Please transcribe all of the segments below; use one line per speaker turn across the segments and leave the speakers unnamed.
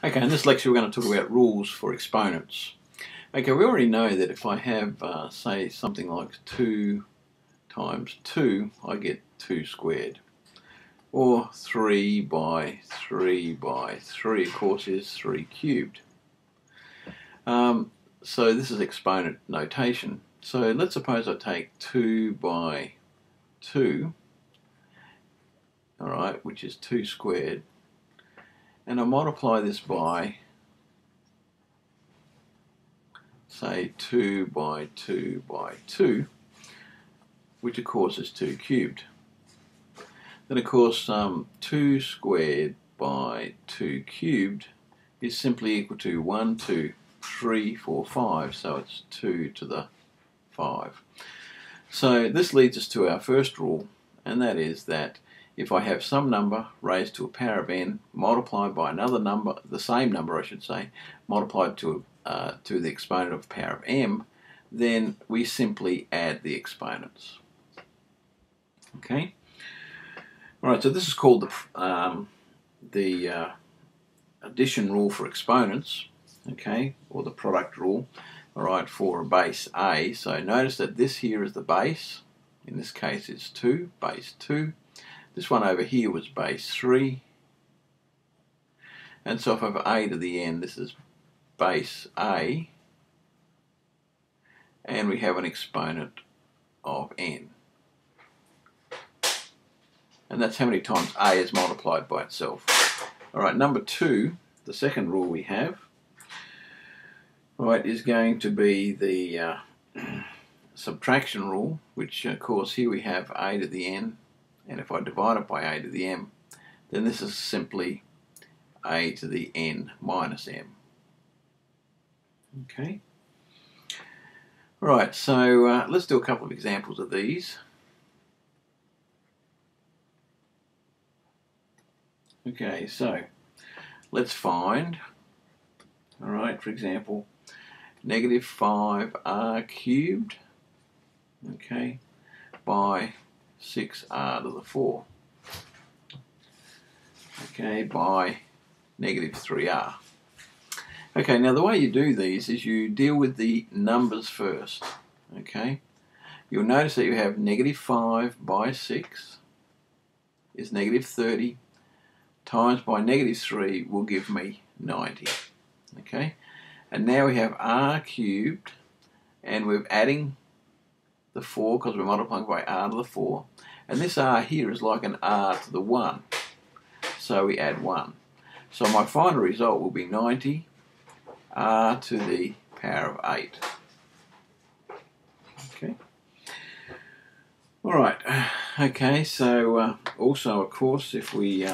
Okay, in this lecture we're going to talk about rules for exponents. Okay, we already know that if I have, say, something like 2 times 2, I get 2 squared. Or 3 by 3 by 3, of course, is 3 cubed. So this is exponent notation. So let's suppose I take 2 by 2, alright, which is 2 squared, and I multiply this by, say, 2 by 2 by 2, which of course is 2 cubed. Then of course 2 squared by 2 cubed is simply equal to 1, 2, 3, 4, 5, so it's 2 to the 5. So this leads us to our first rule, and that is that if I have some number raised to a power of n multiplied by another number, the same number I should say, multiplied to the exponent of power of m, then we simply add the exponents. Okay. All right. So this is called the addition rule for exponents. Okay, or the product rule. All right, for a base a. So notice that this here is the base. In this case, it's 2, base 2. This one over here was base 3. And so if I have a to the n, this is base a. And we have an exponent of n. And that's how many times a is multiplied by itself. All right, number 2, the second rule we have, right, is going to be the subtraction rule, which of course here we have a to the n, and if I divide it by a to the m, then this is simply a to the n minus m. Okay. Right, so let's do a couple of examples of these. Okay, so let's find, all right, for example, negative 5r cubed, okay, by 6r to the 4, okay, by negative 3r. Okay, now the way you do these is you deal with the numbers first, okay. You'll notice that you have negative 5 by 6 is negative 30, times by negative 3 will give me 90, okay. And now we have r cubed, and we're adding the 4 because we're multiplying by r to the 4. And this r here is like an r to the 1. So we add 1. So my final result will be 90 r to the power of 8. Okay. Alright. Okay, so also of course if we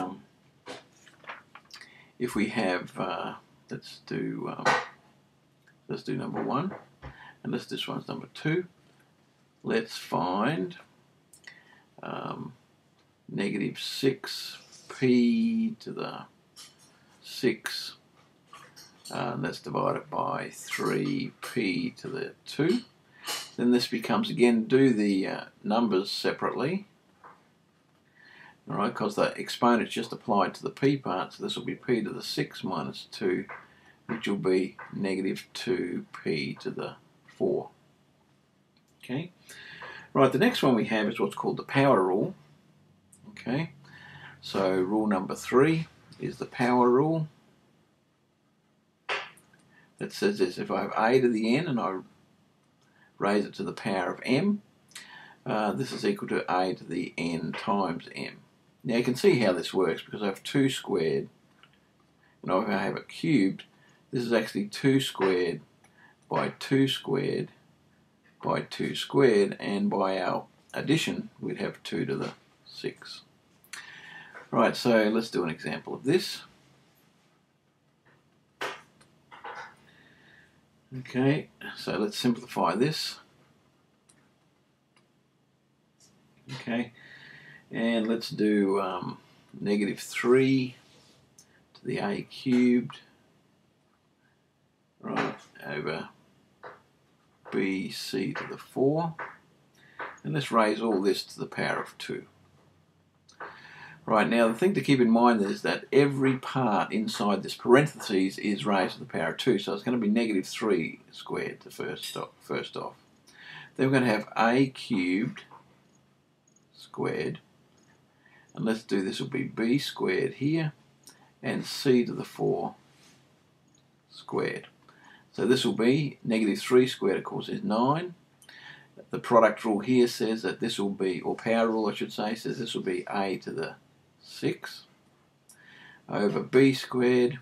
have, let's do number 1, and this one's number 2. Let's find negative 6p to the 6, and that's divided by 3p to the 2. Then this becomes, again, do the numbers separately, all right, because the exponent's just applied to the p part, so this will be p to the 6 minus 2, which will be negative 2p to the 4. Okay. Right, the next one we have is what's called the power rule. Okay. So rule number 3 is the power rule. That says this: if I have a to the n and I raise it to the power of m, this is equal to a to the n times m. Now you can see how this works, because I have 2 squared, and if I have it cubed, this is actually 2 squared by 2 squared by 2 squared, and by our addition we'd have 2 to the 6. Right, so let's do an example of this. Okay, so let's simplify this. Okay, and let's do negative 3 to the a cubed, right, over bc to the 4, and let's raise all this to the power of 2. Right, now the thing to keep in mind is that every part inside this parentheses is raised to the power of 2, so it's going to be negative 3 squared to first off. Then we're going to have a cubed squared, and let's do this will be b squared here, and c to the 4 squared. So this will be negative 3 squared, of course, is 9. The product rule here says that this will be, or power rule I should say, says this will be a to the 6 over b squared,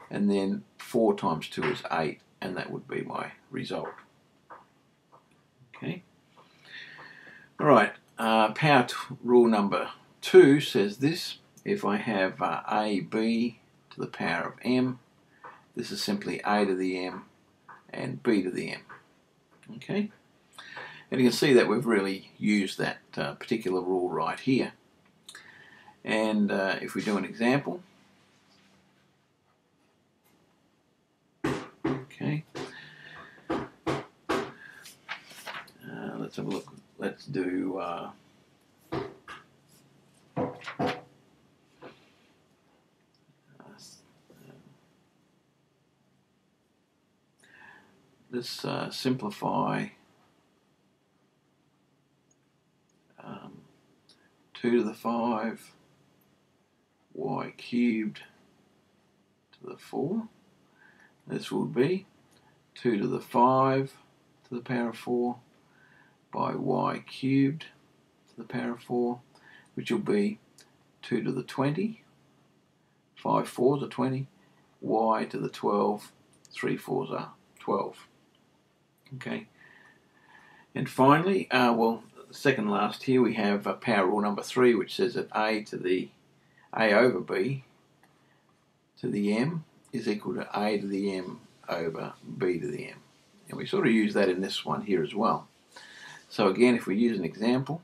and then 4 times 2 is 8, and that would be my result. Okay. Alright, power rule number 2 says this: if I have ab to the power of m, this is simply a to the m and b to the m. Okay, and you can see that we've really used that particular rule right here. And if we do an example, okay, let's have a look. Let's do let's simplify 2 to the 5 y cubed to the 4. This will be 2 to the 5 to the power of 4 by y cubed to the power of 4, which will be 2 to the 20, 5 fours are 20, y to the 12, 3 fours are 12. Okay, and finally, well, second last here we have power rule number 3, which says that a over b to the m is equal to a to the m over b to the m, and we sort of use that in this one here as well. So again, if we use an example,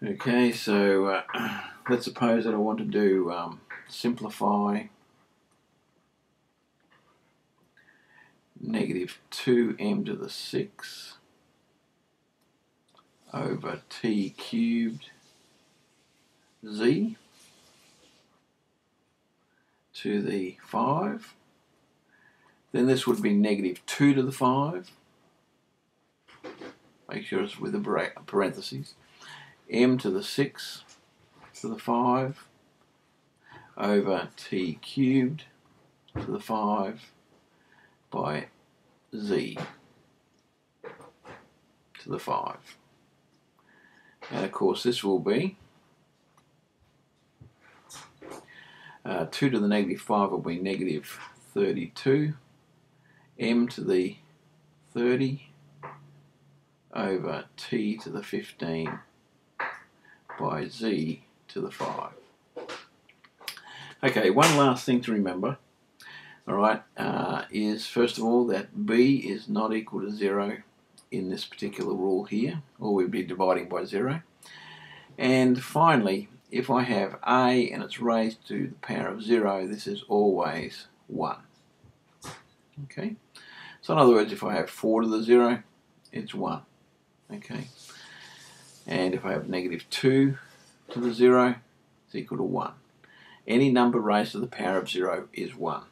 okay, so let's suppose that I want to do simplify negative 2m to the 6 over t cubed z to the 5. Then this would be negative 2 to the 5. Make sure it's with a parentheses. M to the 6 to the 5 over t cubed to the 5 by z to the 5. And of course this will be 2 to the negative 5 will be negative 32, m to the 30 over t to the 15 by z to the 5. Okay, one last thing to remember, alright, is first of all that b is not equal to 0 in this particular rule here, or we'd be dividing by 0. And finally, if I have a and it's raised to the power of 0, this is always 1. Okay, so in other words, if I have 4 to the 0, it's 1. Okay, and if I have negative 2 to the 0, it's equal to 1. Any number raised to the power of 0 is 1.